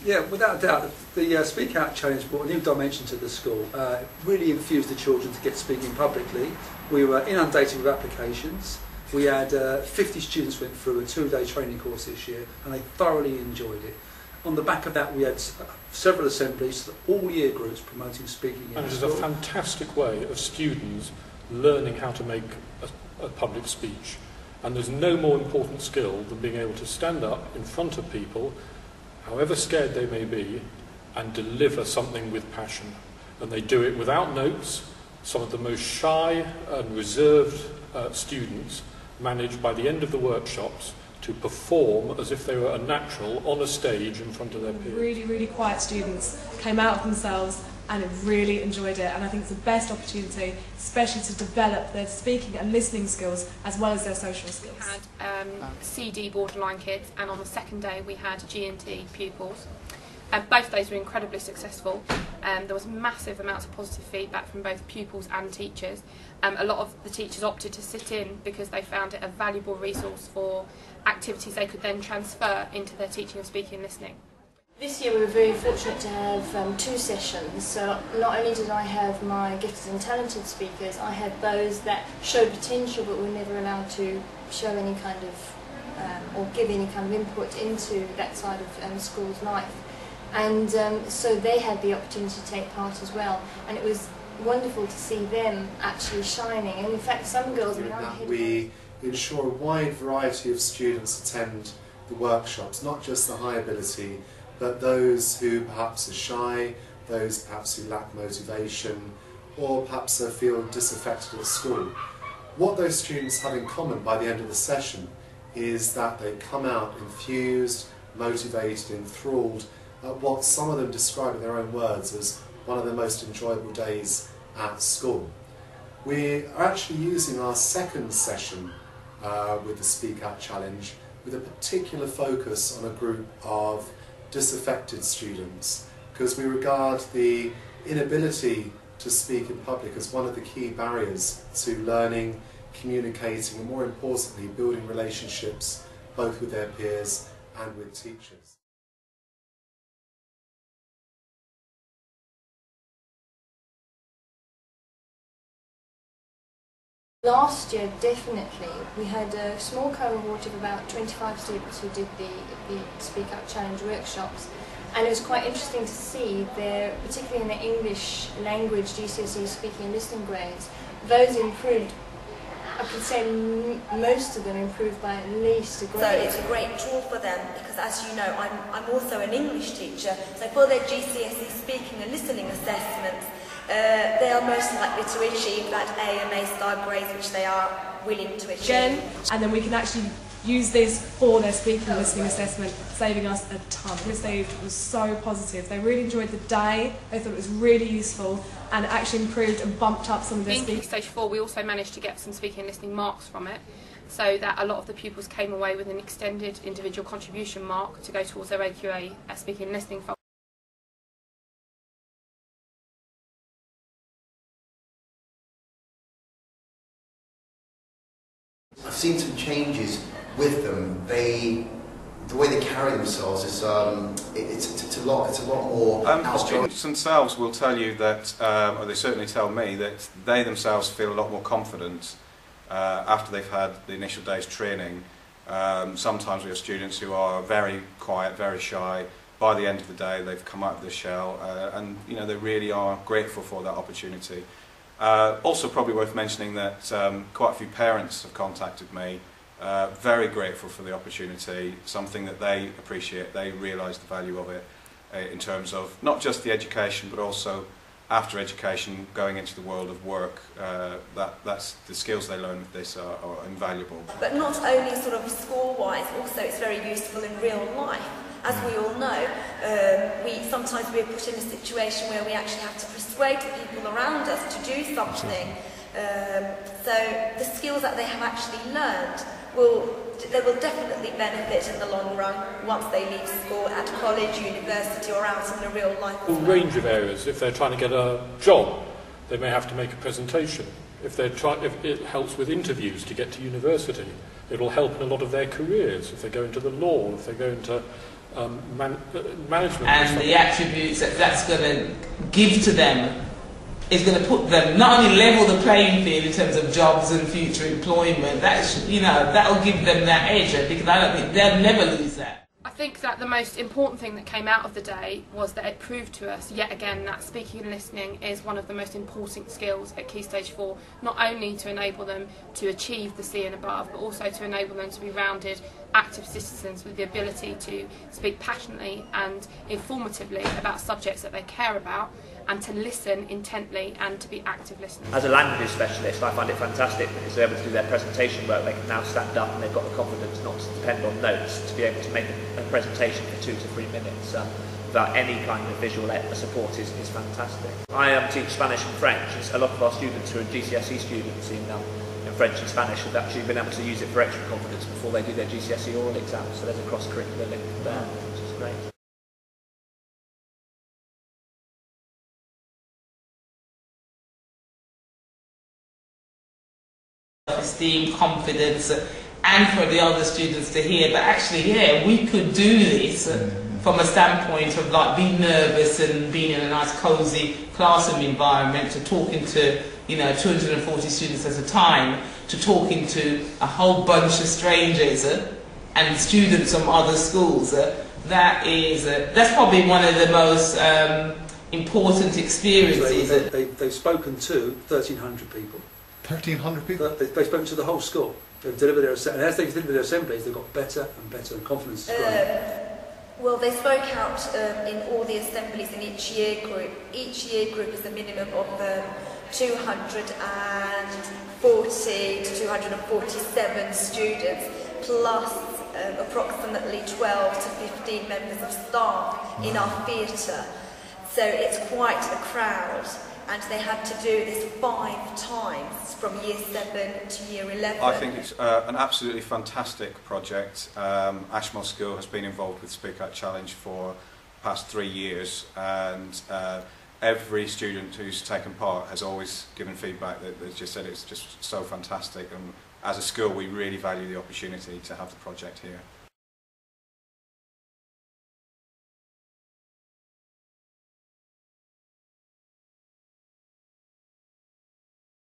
Yeah, without a doubt, the Speakout Challenge brought a new dimension to the school. It really infused the children to get speaking publicly. We were inundated with applications. We had 50 students went through a 2-day training course this year, and they thoroughly enjoyed it. On the back of that, we had several assemblies, all year groups promoting speaking in and the it is school. a fantastic way of students learning how to make a public speech. And there's no more important skill than being able to stand up in front of people, however scared they may be, and deliver something with passion. And they do it without notes. Some of the most shy and reserved students manage, by the end of the workshops, to perform as if they were a natural on a stage in front of their peers. Really, really quiet students came out of themselves and really enjoyed it, and I think it's the best opportunity, especially to develop their speaking and listening skills as well as their social skills. We had CD borderline kids, and on the second day we had G&T pupils. Both days were incredibly successful. There was massive amounts of positive feedback from both pupils and teachers. A lot of the teachers opted to sit in because they found it a valuable resource for activities they could then transfer into their teaching of speaking and listening. This year we were very fortunate to have 2 sessions, so not only did I have my gifted and talented speakers, I had those that showed potential but were never allowed to show any kind of, or give any kind of input into that side of school's life. And so they had the opportunity to take part as well, and it was wonderful to see them actually shining. And in fact, some girls we ensure a wide variety of students attend the workshops, not just the high ability, but those who perhaps are shy, those perhaps who lack motivation, or perhaps feel disaffected at school. What those students have in common by the end of the session is that they come out infused, motivated, enthralled, what some of them describe in their own words as one of the most enjoyable days at school. We are actually using our second session with the Speakout Challenge with a particular focus on a group of disaffected students, because we regard the inability to speak in public as one of the key barriers to learning, communicating, and more importantly, building relationships both with their peers and with teachers. Last year, definitely, we had a small cohort of about 25 students who did the Speak Out Challenge workshops, and it was quite interesting to see their, particularly in the English language GCSE speaking and listening grades, those improved. I could say most of them improved by at least a grade. So it's a great tool for them because, as you know, I'm also an English teacher, so for their GCSE speaking and listening assessments, they are most likely to achieve that A and A star grades which they are willing to achieve. And then we can actually use this for their speaking and listening assessment, saving us a ton. This stage was so positive. They really enjoyed the day, they thought it was really useful, and it actually improved and bumped up some of their speaking. In Stage 4 we also managed to get some speaking and listening marks from it, so that a lot of the pupils came away with an extended individual contribution mark to go towards their AQA speaking and listening. I've seen some changes with them. The way they carry themselves is it's a lot more. The students themselves will tell you that, or they certainly tell me that they themselves feel a lot more confident after they've had the initial day's training. Sometimes we have students who are very quiet, very shy. By the end of the day, they've come out of the shell, and you know they really are grateful for that opportunity. Also probably worth mentioning that quite a few parents have contacted me, very grateful for the opportunity, something that they appreciate, they realise the value of it in terms of not just the education but also after education going into the world of work. That's the skills they learn with this are invaluable. But not only sort of school-wise, also it's very useful in real life. As we all know, sometimes we're put in a situation where we actually have to persuade the people around us to do something. So the skills that they have actually learned will definitely benefit in the long run once they leave school, at college, university, or out in the real life. A range of areas. If they're trying to get a job, they may have to make a presentation. If it helps with interviews to get to university, it will help in a lot of their careers. If they go into the law, if they go into management. And the attributes that that's going to give to them is going to put them, not only level the playing field in terms of jobs and future employment, that's, you know, that'll give them that edge, because I don't think they'll never lose that. I think that the most important thing that came out of the day was that it proved to us yet again that speaking and listening is one of the most important skills at Key Stage 4, not only to enable them to achieve the C and above, but also to enable them to be rounded, active citizens with the ability to speak passionately and informatively about subjects that they care about, and to listen intently and to be active listeners. As a languages specialist, I find it fantastic because they're able to do their presentation work. They can now stand up and they've got the confidence not to depend on notes, to be able to make a presentation for 2 to 3 minutes without any kind of visual support is fantastic. I teach Spanish and French. A lot of our students who are GCSE students in French and Spanish have actually been able to use it for extra confidence before they do their GCSE oral exams, so there's a cross-curricular link there, which is great. Esteem, confidence, and for the other students to hear, but actually, yeah, we could do this from a standpoint of like being nervous and being in a nice cozy classroom environment, to talking to, you know, 240 students at a time, to talking to a whole bunch of strangers and students from other schools. That's probably one of the most important experiences. They've spoken to 1,300 people. 1,300 people? They've spoken to the whole school. They've delivered their, and as they've delivered their assemblies, they've got better and better, and confidence is growing. Well, they spoke out in all the assemblies in each year group. Each year group is a minimum of 240 to 247 students, plus approximately 12 to 15 members of staff in our theatre. So it's quite a crowd. And they had to do this 5 times from year 7 to year 11. I think it's an absolutely fantastic project. Ashmore School has been involved with Speakout Challenge for the past 3 years, and every student who's taken part has always given feedback that they just said it's just so fantastic, and as a school we really value the opportunity to have the project here.